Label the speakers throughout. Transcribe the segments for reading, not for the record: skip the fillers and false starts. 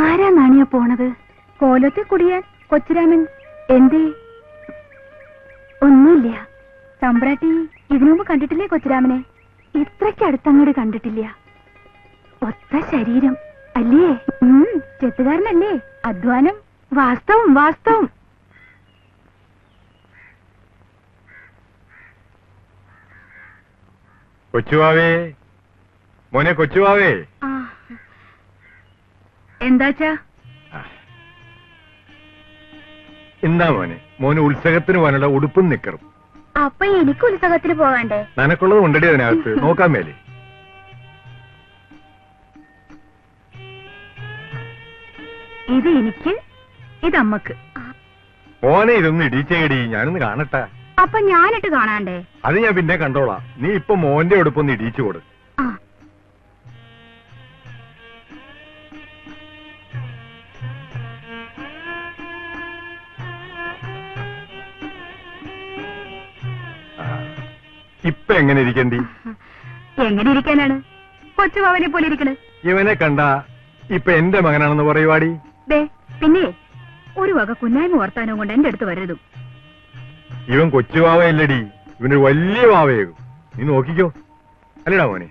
Speaker 1: ആരാ നാണിയ പോണത്? കോലത്തെ കുടിയാൻ കൊച്ചുരാമൻ. എന്തേ? ഒന്നുമില്ല. തമ്പ്രാട്ടി ഇതിനു മുമ്പ് കണ്ടിട്ടില്ലേ കൊച്ചുരാമനെ? ഇത്രയ്ക്ക് അടുത്തങ്ങോട്ട് കണ്ടിട്ടില്ല. ഒത്ത ശരീരം അല്ലേ? ചെത്തുകാരനല്ലേ? അധ്വാനം. വാസ്തവം വാസ്തവം.
Speaker 2: കൊച്ചുവാവേ, മോനെ കൊച്ചുവാവേ.
Speaker 1: എന്താച്ചാ?
Speaker 2: എന്താ മോനെ? മോന് ഉത്സവത്തിന് പോകാനുള്ള ഉടുപ്പും നിക്കറും.
Speaker 1: അപ്പൊ എനിക്ക് ഉത്സവത്തിന് പോകണ്ടേ?
Speaker 2: നനക്കുള്ളത് ഉണ്ടടി അതിനകത്ത്. നോക്കാൻ മേലെ.
Speaker 1: ഇത് എനിക്ക്, ഇതമ്മക്ക്.
Speaker 2: മോനെ ഇതൊന്ന് ഇടിച്ചേടി, ഞാനൊന്ന് കാണട്ടെ.
Speaker 1: അപ്പൊ ഞാനിട്ട് കാണാണ്ടേ?
Speaker 2: അത് ഞാൻ പിന്നെ കണ്ടോളാം. നീ ഇപ്പൊ മോന്റെ ഉടുപ്പൊന്ന് ഇടിച്ചു കൊടു. ഇപ്പൊ എങ്ങനെ ഇരിക്കണ്ടി?
Speaker 1: എങ്ങനെ ഇരിക്കാനാണ്? കൊച്ചുവാവനെ പോലെ ഇരിക്കണ്.
Speaker 2: ഇവനെ കണ്ട ഇപ്പൊ എന്റെ മകനാണെന്ന് പറയുവാടി.
Speaker 1: പിന്നെ ഒരു വക കുന്നായ്മ വർത്താനവും കൊണ്ട് എന്റെ അടുത്ത് വരരുതും.
Speaker 2: ഇവൻ കൊച്ചുവാവയല്ലടി, ഇവനൊരു വലിയ വാവയാകും. നീ നോക്കിക്കോ. അല്ലടാ മോനെ?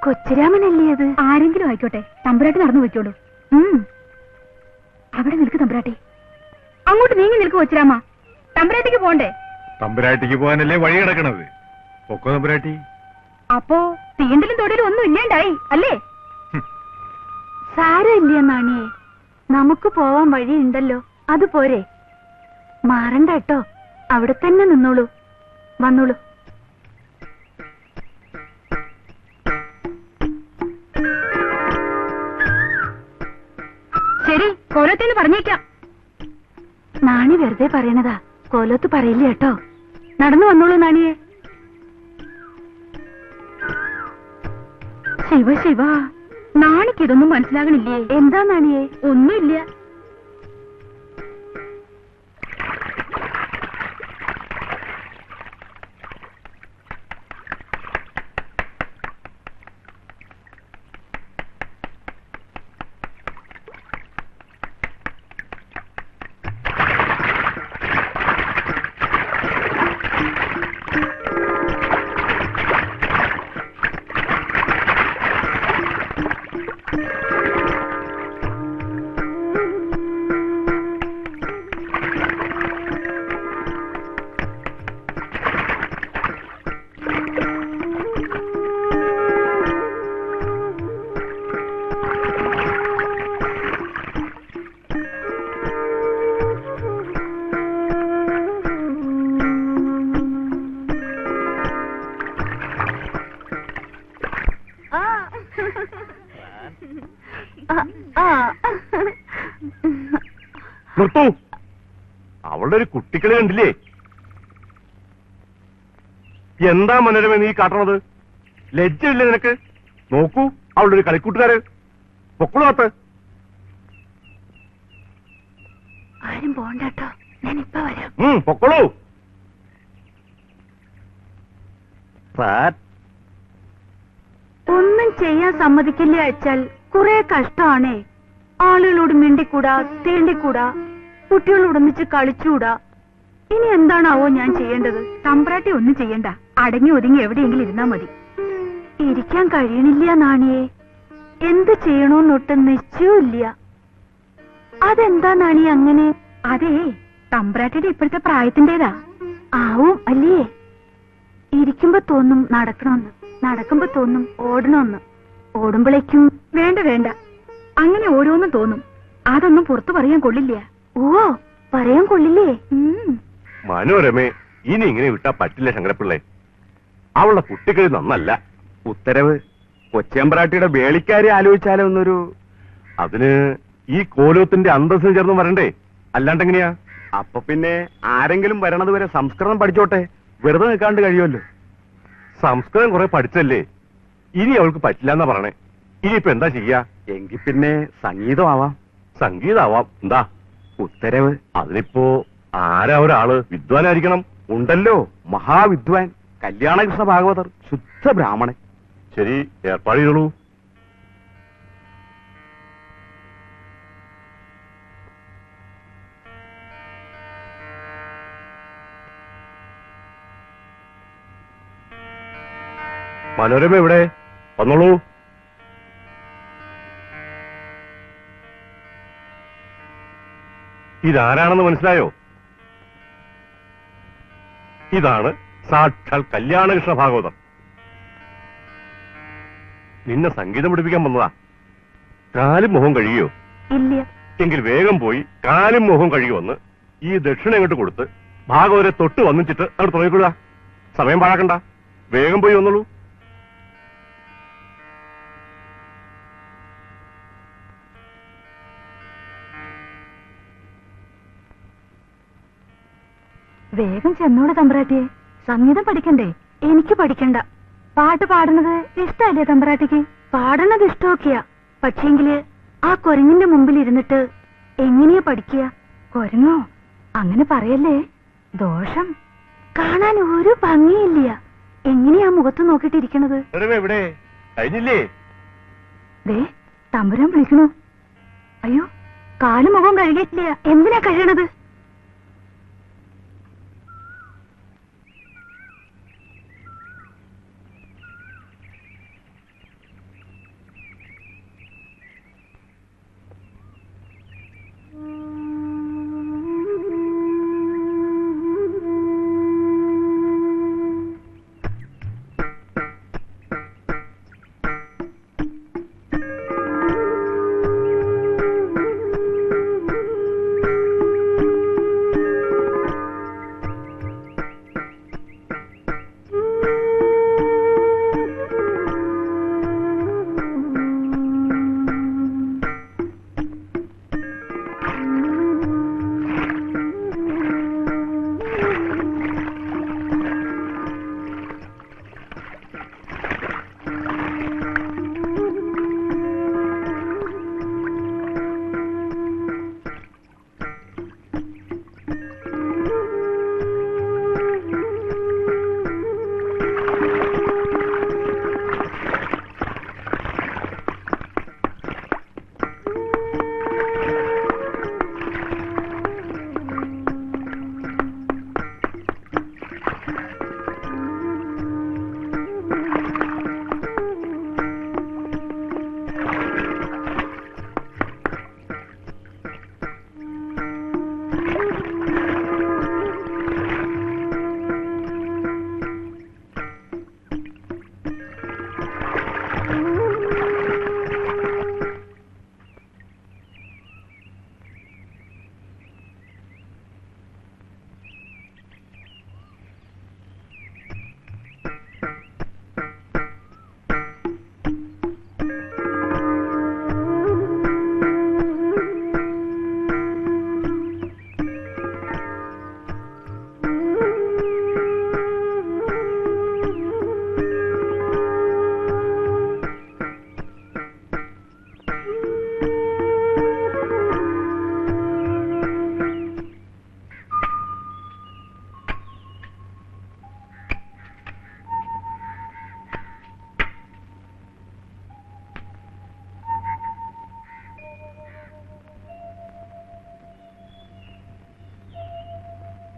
Speaker 1: കൊച്ചുരാമനല്ലേ അത്? ആരെങ്കിലും ആയിക്കോട്ടെ, തമ്പുരാട്ടി നടന്നു വെക്കോളൂ. അവിടെ നിൽക്ക് തമ്പുരാട്ടി. അങ്ങോട്ട് നീങ്ങി നിൽക്ക് കൊച്ചുരാമ. തമ്പുരാട്ടിക്ക് പോണ്ടേ?
Speaker 2: തമ്പുരാട്ടിക്ക് പോകാനല്ലേ വഴി കിടക്കണത്. പൊക്കോ തമ്പുരാട്ടി.
Speaker 1: അപ്പോ തീണ്ടലും തൊടലും ഒന്നും ഇല്ലാണ്ടായി അല്ലേ? സാരമില്ല നാണിയെ, നമുക്ക് പോവാൻ വഴിയുണ്ടല്ലോ. അത് പോരെ. മാറണ്ട കേട്ടോ, അവിടെ തന്നെ നിന്നോളൂ. വന്നോളൂ. ശരി, കോലത്തേന്ന് പറഞ്ഞേക്കാം. നാണി വെറുതെ പറയണതാ, കോലത്ത് പറയില്ല കേട്ടോ. നടന്നു വന്നോളൂ നാണിയെ. ശിവ ശിവ, നാണിക്കിതൊന്നും മനസ്സിലാകണില്ലേ? എന്താ നാണിയെ? ഒന്നുമില്ല.
Speaker 2: നിർത്തൂ. അവളുടെ ഒരു കുട്ടിക്കളി കണ്ടില്ലേ? എന്താ മനോരമ നീ കാട്ടണത്? ലജ്ജയില്ലേ നിനക്ക്? നോക്കൂ, അവളുടെ ഒരു കളിക്കൂട്ടുകാര്. പൊക്കളാത്ത്.
Speaker 1: ആരും പോണ്ടോ, ഞാനിപ്പോ വരാം.
Speaker 2: പൊക്കളൂ.
Speaker 1: ഒന്നും ചെയ്യാൻ സമ്മതിക്കില്ല അയച്ചാൽ കുറെ കഷ്ടമാണേ. ആളുകളോട് മിണ്ടിക്കൂടാ, തേണ്ടിക്കൂടാ, കുട്ടികളോടൊന്നിച്ച് കളിച്ചുകൂടാ. ഇനി എന്താണാവോ ഞാൻ ചെയ്യേണ്ടത്? തമ്പ്രാട്ടി ഒന്നും ചെയ്യണ്ട, അടങ്ങി ഒതുങ്ങി എവിടെയെങ്കിലും ഇരുന്നാ മതി. ഇരിക്കാൻ കഴിയണില്ല നാണിയെ. എന്ത് ചെയ്യണോന്നൊട്ടും നിശ്ചയമില്ല. അതെന്താ നാണി അങ്ങനെ? അതേ, തമ്പ്രാട്ടിയുടെ ഇപ്പോഴത്തെ പ്രായത്തിന്റേതാ. ആവും അല്ലേ? ഇരിക്കുമ്പോ തോന്നും നടക്കണമെന്ന്, നടക്കുമ്പോ തോന്നും ഓടണമെന്ന്, ഓടുമ്പോഴേക്കും വേണ്ട വേണ്ട, അങ്ങനെ ഓരോന്നും തോന്നും. അതൊന്നും പുറത്തു പറയാൻ കൊള്ളില്ല. ഓ, പറയാൻ കൊള്ളില്ലേ?
Speaker 2: മനോരമേ, ഇനി ഇങ്ങനെ വിട്ടാ പറ്റില്ല ശങ്കരപ്പിള്ളേ. അവളുടെ കുട്ടികളി നന്നല്ല. ഉത്തരവ് കൊച്ചേമ്പ്രാട്ടിയുടെ വേളിക്കാരെ ആലോചിച്ചാലോ എന്നൊരു. അതിന് ഈ കോലോത്തിന്റെ അന്തസ്സിന് ചേർന്ന് വരണ്ടേ, അല്ലാണ്ടെങ്ങനെയാ? അപ്പൊ പിന്നെ ആരെങ്കിലും വരണത് വരെ സംസ്കൃതം പഠിച്ചോട്ടെ, വെറുതെ നിൽക്കാണ്ട് കഴിയുമല്ലോ. സംസ്കൃതം കുറെ പഠിച്ചല്ലേ, ഇനി അവൾക്ക് പറ്റില്ല എന്നാ പറയണേ. ഇനിയിപ്പോ എന്താ ചെയ്യാ? എങ്കിൽ പിന്നെ സംഗീതമാവാം. സംഗീതമാവാം, എന്താ ഉത്തരവ്? അതിനിപ്പോ ആരാ ഒരാള് വിദ്വാനായിരിക്കണം? ഉണ്ടല്ലോ, മഹാവിദ്വാൻ കല്യാണകൃഷ്ണ ഭാഗവതർ, ശുദ്ധ ബ്രാഹ്മണൻ. ശരി, ഏർപ്പാട് ചെയ്തോളൂ. മനോരമ എവിടെ? വന്നോളൂ. ഇതാരാണെന്ന് മനസ്സിലായോ? ഇതാണ് സാക്ഷാൽ കല്യാണകൃഷ്ണ ഭാഗവതർ. നിന്നെ സംഗീതം പഠിപ്പിക്കാൻ വന്നതാ. കാലും മുഖം കഴിയോ?
Speaker 1: ഇല്ല.
Speaker 2: എങ്കിൽ വേഗം പോയി കാലും മുഖം കഴുകി വന്ന് ഈ ദക്ഷിണ ഇങ്ങോട്ട് കൊടുത്ത് ഭാഗവരെ തൊട്ട് വന്നിച്ചിട്ട് അങ്ങോട്ട് തുടങ്ങിക്കൊള്ളുക. സമയം പാഴാക്കണ്ട, വേഗം പോയി വന്നോളൂ.
Speaker 1: വേഗം ചെന്നോട് തമ്പ്രാട്ടിയെ, സംഗീതം പഠിക്കണ്ടേ? എനിക്ക് പഠിക്കണ്ട. പാട്ട് പാടുന്നത് ഇഷ്ടല്ലേ തമ്പ്രാട്ടിക്ക്? പാടുന്നത് ഇഷ്ടമൊക്കെയാ, പക്ഷേങ്കില് ആ കൊരങ്ങിന്റെ മുമ്പിൽ ഇരുന്നിട്ട് എങ്ങനെയാ പഠിക്കുക? കൊരങ്ങോ, അങ്ങനെ പറയല്ലേ, ദോഷം. കാണാൻ ഒരു ഭംഗിയില്ല. എങ്ങനെയാ മുഖത്ത് നോക്കിട്ടിരിക്കണത്?
Speaker 2: എവിടെ കഴിഞ്ഞില്ലേ?
Speaker 1: ദേ തമ്പുരാൻ വിളിക്കണു. അയ്യോ, കാലും മുഖം കഴുകിയിട്ടില്ല. എന്തിനാ കഴുകണത്?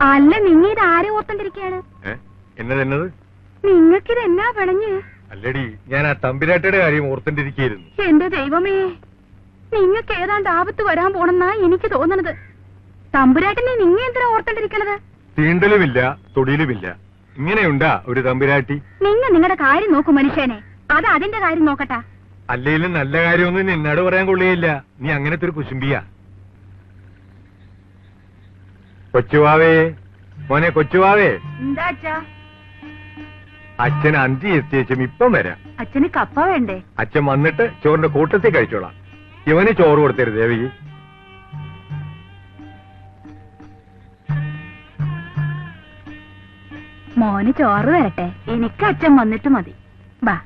Speaker 1: അല്ല, നിങ്ങ ആരെ ഓർത്തോണ്ടിരിക്കയാണ്?
Speaker 2: എന്നതെന്നത്?
Speaker 1: നിങ്ങൾക്കിത് എന്നാ പണഞ്ഞ്?
Speaker 2: അല്ലടി, ഞാൻ ആ തമ്പിരാട്ടിയുടെ കാര്യം ഓർത്തോണ്ടിരിക്കുന്നു.
Speaker 1: എന്റെ ദൈവമേ, നിങ്ങൾക്ക് ഏതാണ്ട് ആപത്ത് വരാൻ പോണെന്നാ എനിക്ക് തോന്നണത്. തമ്പുരാട്ടിനെ നിങ്ങ എന്തിനാ ഓർത്തോണ്ടിരിക്കണത്?
Speaker 2: തീണ്ടലുമില്ല, തൊടിയിലുമില്ല. ഇങ്ങനെയുണ്ടാ ഒരു തമ്പുരാട്ടി?
Speaker 1: നിങ്ങളുടെ കാര്യം നോക്കൂ മനുഷ്യനെ, അത് അതിന്റെ കാര്യം നോക്കട്ടാ.
Speaker 2: അല്ലേലും നല്ല കാര്യമൊന്നും നിന്നോട് പറയാൻ കൊള്ളുകയില്ല. നീ അങ്ങനത്തെ ഒരു കുശുംബിയാ. കൊച്ചുവാവേ, മോനെ കൊച്ചുവാവേ.
Speaker 1: എന്താച്ചാ?
Speaker 3: അച്ഛൻ അന്തി എത്തിയേച്ചും ഇപ്പം വരാം.
Speaker 1: അച്ഛന് കപ്പ വേണ്ടേ?
Speaker 3: അച്ഛൻ വന്നിട്ട് ചോറിന്റെ കൂട്ടത്തിൽ കഴിച്ചോളാം. ഇവന് ചോറ് കൊടുത്തരുത് ദേവകി.
Speaker 1: മോന് ചോറ് തരട്ടെ? എനിക്ക് അച്ഛൻ വന്നിട്ട് മതി. ബാ.